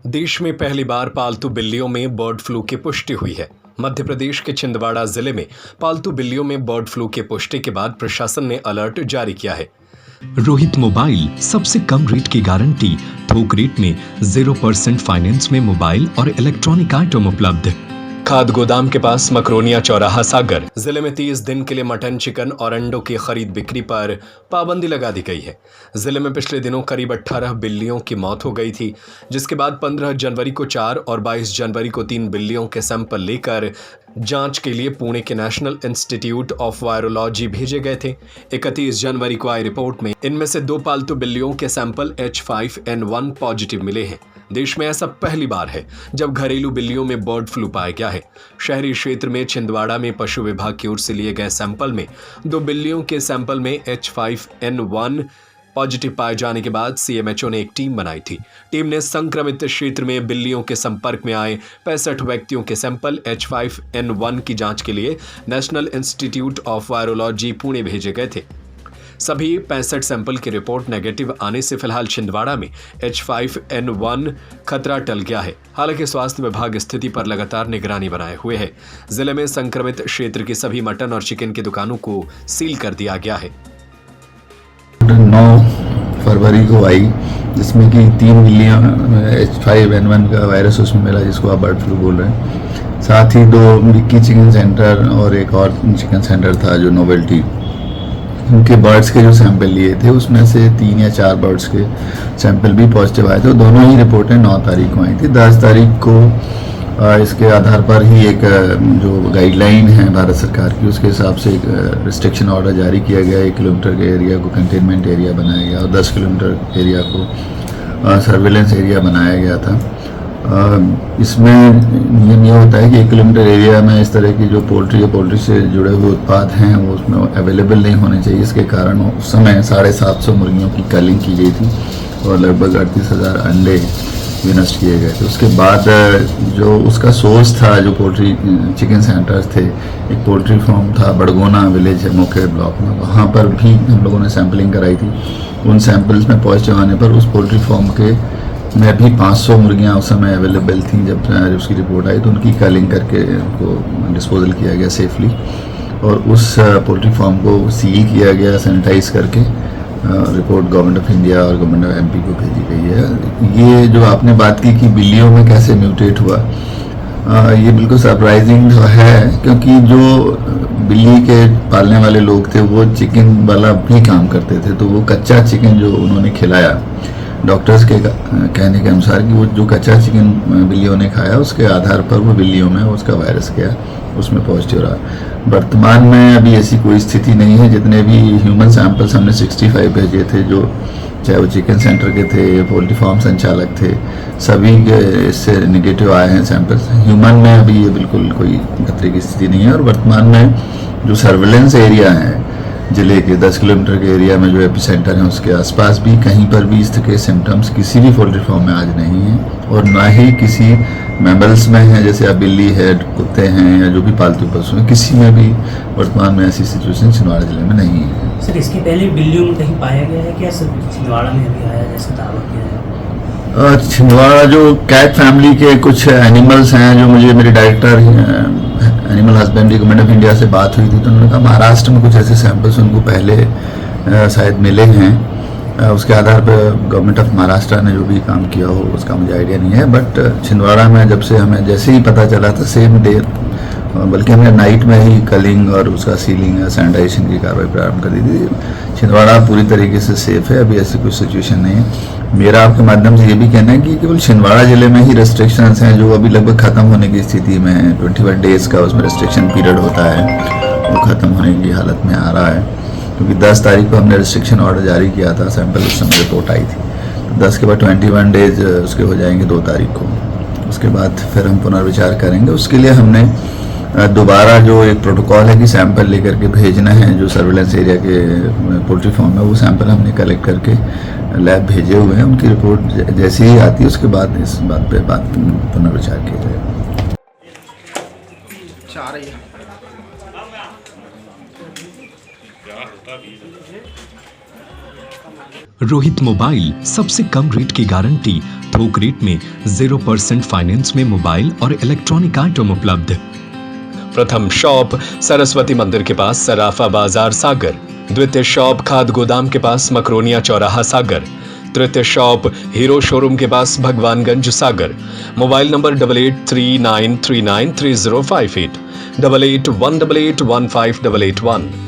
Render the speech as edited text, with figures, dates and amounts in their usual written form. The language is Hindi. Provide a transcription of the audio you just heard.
देश में पहली बार पालतू बिल्लियों में बर्ड फ्लू की पुष्टि हुई है। मध्य प्रदेश के छिंदवाड़ा जिले में पालतू बिल्लियों में बर्ड फ्लू की पुष्टि के बाद प्रशासन ने अलर्ट जारी किया है। रोहित मोबाइल, सबसे कम रेट की गारंटी, थोक रेट में 0% फाइनेंस में मोबाइल और इलेक्ट्रॉनिक आइटम उपलब्ध। खाद गोदाम के पास मकरोनिया चौराहा सागर। जिले में 30 दिन के लिए मटन, चिकन और अंडों की खरीद बिक्री पर पाबंदी लगा दी गई है। जिले में पिछले दिनों करीब 18 बिल्लियों की मौत हो गई थी, जिसके बाद 15 जनवरी को 4 और 22 जनवरी को 3 बिल्लियों के सैंपल लेकर जांच के लिए पुणे के नेशनल इंस्टीट्यूट ऑफ वायरोलॉजी भेजे गए थे। 31 जनवरी को आई रिपोर्ट में इनमें से 2 पालतू बिल्लियों के सैंपल H5N1 पॉजिटिव मिले हैं। देश में ऐसा पहली बार है जब घरेलू बिल्लियों में बर्ड फ्लू पाया गया है। शहरी क्षेत्र में छिंदवाड़ा में पशु विभाग की ओर से लिए गए सैंपल में 2 बिल्लियों के सैंपल में H5N1 पॉजिटिव पाए जाने के बाद CMHO ने एक टीम बनाई थी। टीम ने संक्रमित क्षेत्र में बिल्लियों के संपर्क में आए 65 व्यक्तियों के सैंपल H5N1 की जांच के लिए national institute of virology Pune भेजे गए थे। सभी 65 सैंपल की रिपोर्ट नेगेटिव आने से फिलहाल छिंदवाड़ा में H5N1 खतरा टल गया है। हालांकि स्वास्थ्य विभाग स्थिति पर लगातार निगरानी बनाए हुए है। जिले में संक्रमित क्षेत्र की सभी मटन और चिकन की दुकानों को सील कर दिया गया है। 9 फरवरी को आई, जिसमें कि 3 बिल्लियाँ H5N1 का वायरस उसमें मिला, जिसको आप बर्ड फ्लू बोल रहे हैं। साथ ही 2 विक्की चिकन सेंटर और एक और चिकन सेंटर था जो नोवेल्टी, उनके बर्ड्स के जो सैंपल लिए थे उसमें से 3 या 4 बर्ड्स के सैंपल भी पॉजिटिव आए थे। दोनों ही रिपोर्टें 9 तारीख को आई थी। 10 तारीख को इसके आधार पर ही एक जो गाइडलाइन है भारत सरकार की, उसके हिसाब से एक रिस्ट्रिक्शन ऑर्डर जारी किया गया। 1 किलोमीटर के एरिया को कंटेनमेंट एरिया बनाया गया और 10 किलोमीटर एरिया को सर्विलेंस एरिया बनाया गया था। इसमें नियम यह होता है कि 1 किलोमीटर एरिया में इस तरह की जो पोल्ट्री या पोल्ट्री से जुड़े हुए उत्पाद हैं वो उसमें अवेलेबल नहीं होने चाहिए। इसके कारण उस समय 750 मुर्गियों की कलिंग की गई थी और लगभग 38,000 अंडे विनष्ट किए गए थे। उसके बाद जो उसका सोर्स था, जो पोल्ट्री चिकन सेंटर्स थे, एक पोल्ट्री फार्म था बड़गोना विलेज है मोके ब्लॉक में, वहाँ पर भी हम लोगों ने सैम्पलिंग कराई थी। उन सैंपल्स में पॉजिटिव आने पर उस पोल्ट्री फार्म के में भी 500 मुर्गियाँ उस समय अवेलेबल थी। जब उसकी रिपोर्ट आई तो उनकी कलिंग करके उनको डिस्पोजल किया गया सेफली और उस पोल्ट्री फार्म को सील किया गया सैनिटाइज करके। रिपोर्ट गवर्नमेंट ऑफ इंडिया और गवर्नमेंट ऑफ MP को भेजी गई है। ये जो आपने बात की कि बिल्लियों में कैसे म्यूटेट हुआ, ये बिल्कुल सरप्राइजिंग तो है, क्योंकि जो बिल्ली के पालने वाले लोग थे वो चिकन वाला भी काम करते थे। तो वो कच्चा चिकन जो उन्होंने खिलाया, डॉक्टर्स के कहने के अनुसार कि वो जो कच्चा चिकन बिल्लियों ने खाया उसके आधार पर वो बिल्लियों में उसका वायरस गया, उसमें पॉजिटिव रहा। वर्तमान में अभी ऐसी कोई स्थिति नहीं है। जितने भी ह्यूमन सैंपल्स हमने 65 भेजे थे, जो चाहे वो चिकन सेंटर के थे या पोल्ट्री फार्म संचालक थे, सभी इससे निगेटिव आए हैं सैंपल्स। ह्यूमन में अभी ये बिल्कुल कोई खतरे की स्थिति नहीं है। और वर्तमान में जो सर्विलेंस एरिया है जिले के 10 किलोमीटर के एरिया में, जो एपिसेंटर है उसके आसपास भी कहीं पर भी इस तरह के सिम्टम्स किसी भी पोल्ट्री फार्म में आज नहीं है और ना ही किसी मैमल्स में है, जैसे अब बिल्ली है, कुत्ते हैं या जो भी पालतू पशु हैं, किसी में भी वर्तमान में ऐसी सिचुएशन छिंदवाड़ा जिले में नहीं है। सर, इसके पहले बिल्लियों में कहीं पाया गया है क्या? सर, छिंदवाड़ा में अभी आया जैसे दावा किया है। छिंदवाड़ा जो कैट फैमिली के कुछ एनिमल्स हैं, जो मुझे मेरे director animal husbandry government of India से बात हुई थी, तो उन्होंने कहा महाराष्ट्र में कुछ ऐसे सैंपल्स उनको पहले शायद मिले हैं। उसके आधार पर गवर्नमेंट ऑफ महाराष्ट्र ने जो भी काम किया हो उसका मुझे आइडिया नहीं है। बट छिंदवाड़ा में जब से हमें जैसे ही पता चला था, सेम डे, बल्कि हमने नाइट में ही कलिंग और उसका सीलिंग या सैनिटाइजेशन की कार्रवाई प्रारंभ कर दी थी। छिंदवाड़ा पूरी तरीके से सेफ है, अभी ऐसी कोई सिचुएशन नहीं है। मेरा आपके माध्यम से ये भी कहना है कि केवल छिंदवाड़ा जिले में ही रेस्ट्रिक्शंस हैं जो अभी लगभग ख़त्म होने की स्थिति में है। 21 डेज़ का उसमें रेस्ट्रिक्शन पीरियड होता है, वो ख़त्म होने की हालत में आ रहा है, क्योंकि 10 तारीख को हमने रेस्ट्रिक्शन ऑर्डर जारी किया था, सैंपल उस समय रिपोर्ट आई थी। तो 10 के बाद 21 डेज उसके हो जाएंगे 2 तारीख को। उसके बाद फिर हम पुनर्विचार करेंगे। उसके लिए हमने दोबारा जो एक प्रोटोकॉल है कि सैंपल लेकर के भेजना है, जो सर्विलेंस एरिया के पोल्ट्री फार्म में, वो सैंपल हमने कलेक्ट करके लैब भेजे हुए हैं। उनकी रिपोर्ट जैसे ही आती है उसके बाद इस बात पे पुनर्विचार किया जाएगा। क्या होता भी रोहित मोबाइल, सबसे कम रेट की गारंटी, थोक रेट में 0% फाइनेंस में मोबाइल और इलेक्ट्रॉनिक आइटम उपलब्ध। प्रथम शॉप सरस्वती मंदिर के पास सराफा बाजार सागर, द्वितीय शॉप खाद गोदाम के पास मकरोनिया चौराहा सागर, तृतीय शॉप हीरो शोरूम के पास भगवानगंज सागर। Mobile number 8839393058, 88188158158881।